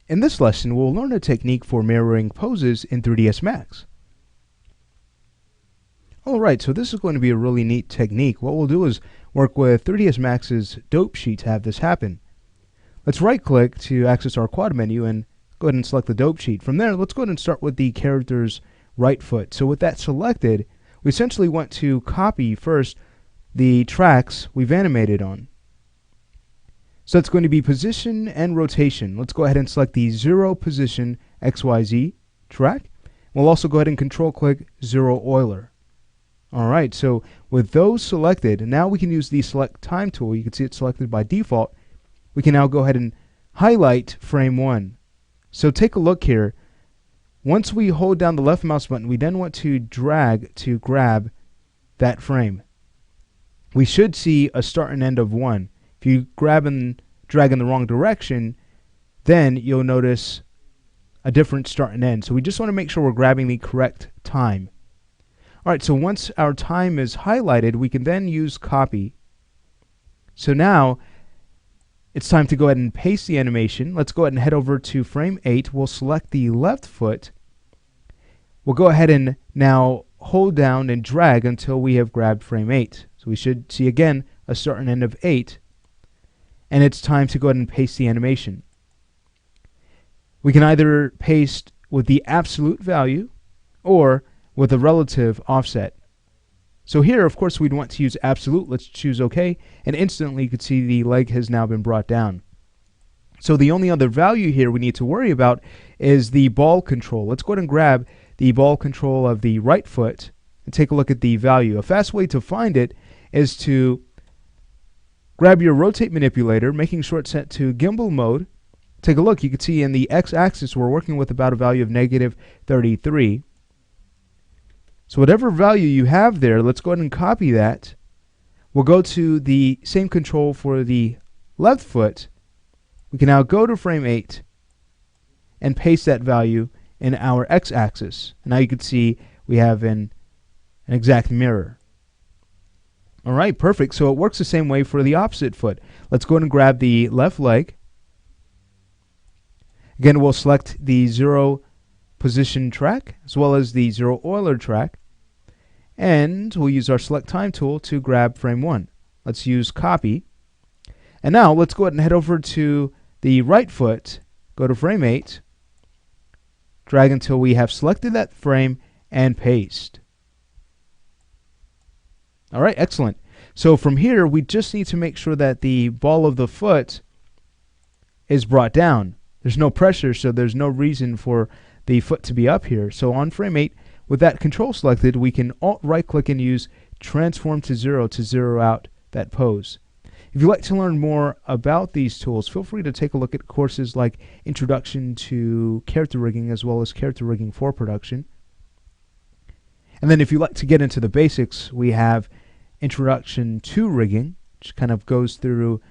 In this lesson, we'll learn a technique for mirroring poses in 3ds Max. Alright, so this is going to be a really neat technique. What we'll do is work with 3ds Max's dope sheet to have this happen. Let's right click to access our quad menu and go ahead and select the dope sheet. From there, let's go ahead and start with the character's right foot. So with that selected, we essentially want to copy first the tracks we've animated on. So it's going to be position and rotation. Let's go ahead and select the 0 position XYZ track. We'll also go ahead and control click 0 Euler. Alright, so with those selected, now we can use the select time tool. You can see it's selected by default. We can now go ahead and highlight frame 1. So take a look here. Once we hold down the left mouse button, we then want to drag to grab that frame. We should see a start and end of 1. If you grab and drag in the wrong direction, then you'll notice a different start and end. So we just want to make sure we're grabbing the correct time. Alright, so once our time is highlighted, we can then use copy. So now it's time to go ahead and paste the animation. Let's go ahead and head over to frame 8. We'll select the left foot. We'll go ahead and now hold down and drag until we have grabbed frame 8. So we should see again a start and end of 8. And it's time to go ahead and paste the animation. We can either paste with the absolute value or with a relative offset. So here, of course, we'd want to use absolute. Let's choose OK, and instantly you can see the leg has now been brought down. So the only other value here we need to worry about is the ball control. Let's go ahead and grab the ball control of the right foot and take a look at the value. A fast way to find it is to grab your rotate manipulator, making sure it's set to gimbal mode. Take a look. You can see in the x-axis we're working with about a value of -33. So whatever value you have there, let's go ahead and copy that. We'll go to the same control for the left foot. We can now go to frame 8 and paste that value in our x-axis. And now you can see we have an exact mirror. Alright, perfect. So it works the same way for the opposite foot. Let's go ahead and grab the left leg. Again, we'll select the 0 position track as well as the 0 Euler track. And we'll use our select time tool to grab frame 1. Let's use copy. And now let's go ahead and head over to the right foot, go to frame 8, drag until we have selected that frame, and paste. Alright, excellent. So from here, we just need to make sure that the ball of the foot is brought down. There's no pressure, so there's no reason for the foot to be up here. So on frame 8, with that control selected, we can alt right click and use transform to 0 out that pose. If you'd like to learn more about these tools, feel free to take a look at courses like Introduction to Character Rigging as well as Character Rigging for Production. And then if you'd like to get into the basics, we have Introduction to Rigging, which kind of goes through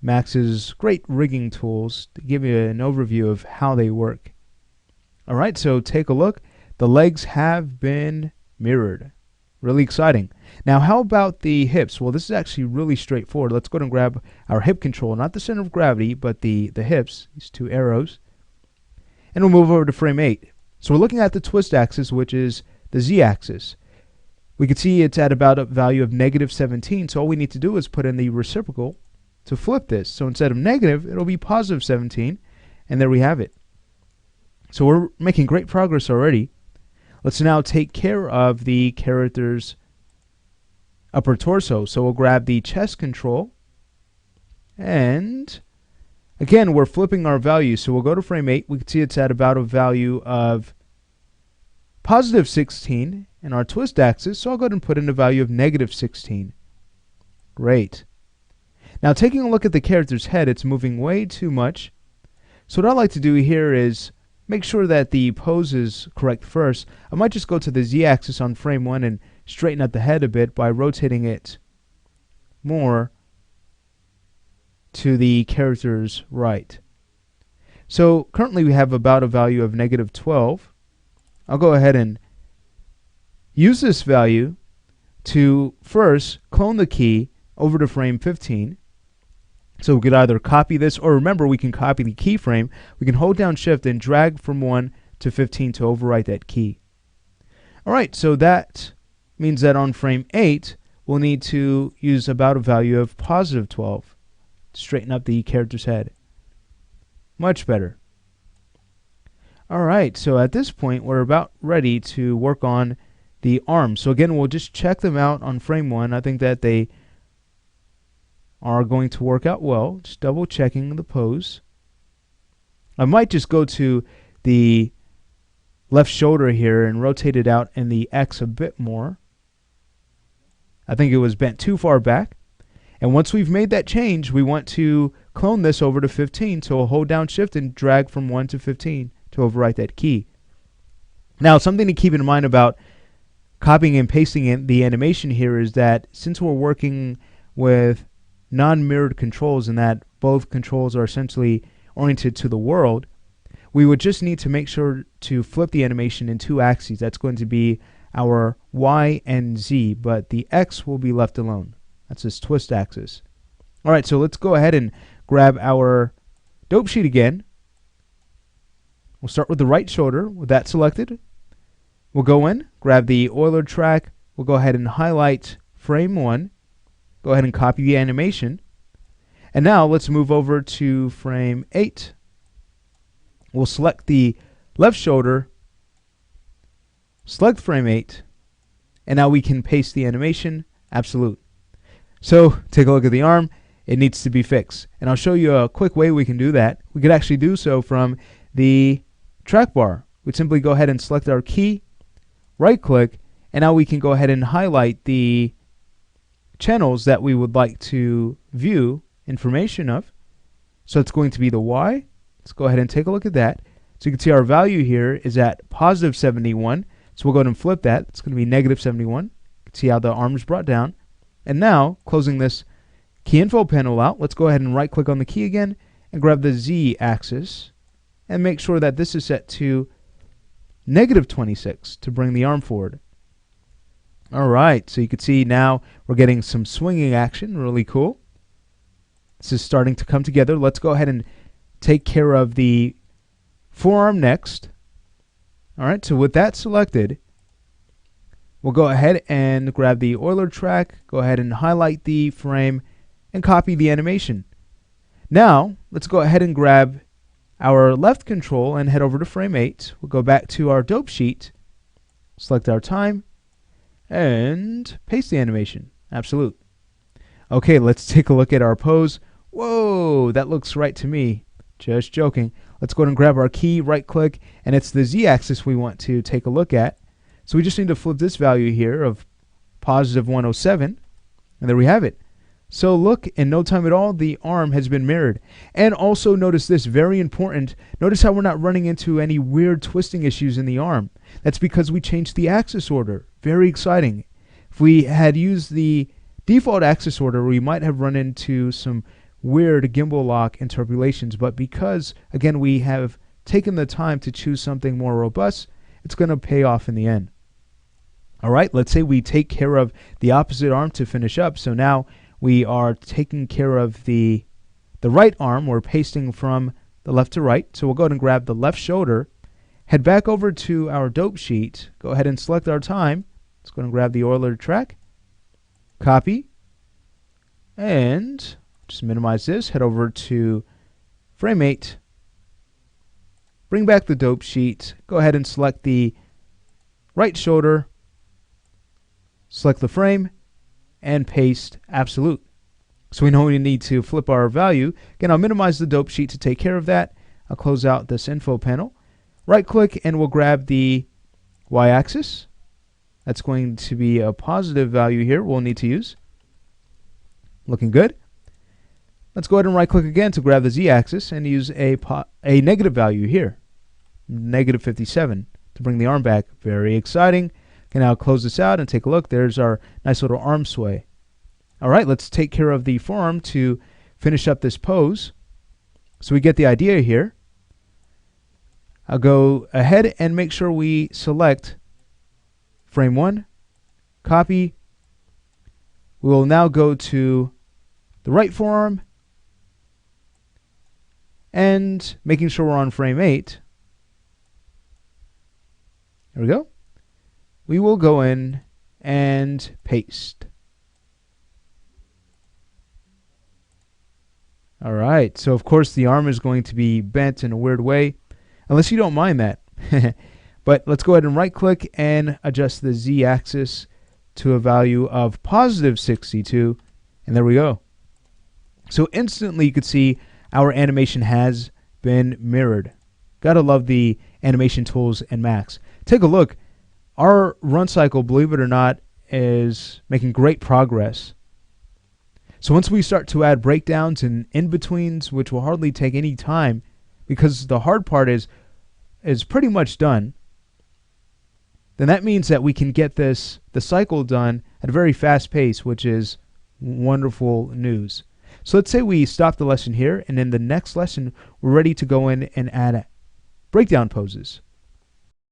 Max's great rigging tools to give you an overview of how they work. Alright, so take a look. The legs have been mirrored. Really exciting. Now how about the hips? Well, this is actually really straightforward. Let's go ahead and grab our hip control, not the center of gravity, but the hips, these two arrows. And we'll move over to frame 8. So we're looking at the twist axis, which is the z-axis. We can see it's at about a value of -17, so all we need to do is put in the reciprocal to flip this. So instead of negative, it'll be +17, and there we have it. So we're making great progress already. Let's now take care of the character's upper torso. So we'll grab the chest control, and again, we're flipping our value. So we'll go to frame 8. We can see it's at about a value of +16 in our twist axis, so I'll go ahead and put in a value of -16. Great. Now taking a look at the character's head, it's moving way too much. So what I like to do here is make sure that the pose is correct first. I might just go to the z-axis on frame 1 and straighten out the head a bit by rotating it more to the character's right. So currently we have about a value of -12. I'll go ahead and use this value to first clone the key over to frame 15. So we could either copy this, or remember, we can copy the keyframe. We can hold down Shift and drag from 1 to 15 to overwrite that key. All right, so that means that on frame 8, we'll need to use about a value of positive 12 to straighten up the character's head. Much better. All right, so at this point, we're about ready to work on the arms. So again, we'll just check them out on frame 1. I think that they are going to work out well. Just double checking the pose. I might just go to the left shoulder here and rotate it out in the X a bit more. I think it was bent too far back. And once we've made that change, we want to clone this over to 15. So we'll hold down Shift and drag from 1 to 15 to overwrite that key. Now, something to keep in mind about copying and pasting in the animation here is that since we're working with non-mirrored controls and that both controls are essentially oriented to the world, we would just need to make sure to flip the animation in 2 axes. That's going to be our Y and Z, but the X will be left alone. That's this twist axis. All right, so let's go ahead and grab our dope sheet again. We'll start with the right shoulder with that selected. We'll go in, grab the Euler track. We'll go ahead and highlight frame 1. Go ahead and copy the animation. And now let's move over to frame 8. We'll select the left shoulder, select frame 8, and now we can paste the animation. Absolute. So take a look at the arm. It needs to be fixed. And I'll show you a quick way we can do that. We could actually do so from the track bar. We'd simply go ahead and select our key, right click, and now we can go ahead and highlight the channels that we would like to view information of. So it's going to be the Y. Let's go ahead and take a look at that. So you can see our value here is at positive 71. So we'll go ahead and flip that. It's going to be negative 71. You can see how the arm is brought down. And now, closing this key info panel out, let's go ahead and right click on the key again and grab the Z axis and make sure that this is set to negative 26 to bring the arm forward. All right, so you can see now we're getting some swinging action. Really cool. This is starting to come together. Let's go ahead and take care of the forearm next. All right, so with that selected, we'll go ahead and grab the Euler track, go ahead and highlight the frame, and copy the animation. Now, let's go ahead and grab our left control and head over to frame 8. We'll go back to our dope sheet, select our time, and paste the animation. Absolute. Okay, let's take a look at our pose. Whoa, that looks right to me. Just joking. Let's go ahead and grab our key, right click, and it's the Z axis we want to take a look at. So we just need to flip this value here of positive 107, and there we have it. So look, in no time at all, the arm has been mirrored. And also notice this, very important, notice how we're not running into any weird twisting issues in the arm. That's because we changed the axis order. Very exciting. If we had used the default axis order, we might have run into some weird gimbal lock interpolations, but because, again, we have taken the time to choose something more robust, it's going to pay off in the end. All right, let's say we take care of the opposite arm to finish up. So now we are taking care of the right arm. We're pasting from the left to right. So we'll go ahead and grab the left shoulder, head back over to our dope sheet, go ahead and select our time. Let's go ahead and grab the Euler track, copy, and just minimize this, head over to frame 8, bring back the dope sheet, go ahead and select the right shoulder, select the frame, and paste absolute. So we know we need to flip our value. Again, I'll minimize the dope sheet to take care of that. I'll close out this info panel. Right click and we'll grab the Y-axis. That's going to be a positive value here we'll need to use. Looking good. Let's go ahead and right click again to grab the Z-axis and use a negative value here, negative 57, to bring the arm back. Very exciting. Can now close this out and take a look. There's our nice little arm sway. All right, let's take care of the forearm to finish up this pose. So we get the idea here. I'll go ahead and make sure we select frame 1, copy. We will now go to the right forearm, and making sure we're on frame 8. There we go. We will go in and paste. All right, so of course the arm is going to be bent in a weird way, unless you don't mind that. But let's go ahead and right click and adjust the Z axis to a value of positive 62, and there we go. So instantly you could see our animation has been mirrored. Gotta love the animation tools in Max. Take a look. Our run cycle, believe it or not, is making great progress. So once we start to add breakdowns and in-betweens, which will hardly take any time because the hard part is pretty much done, then that means that we can get the cycle done at a very fast pace, which is wonderful news. So let's say we stop the lesson here, and in the next lesson, we're ready to go in and add breakdown poses.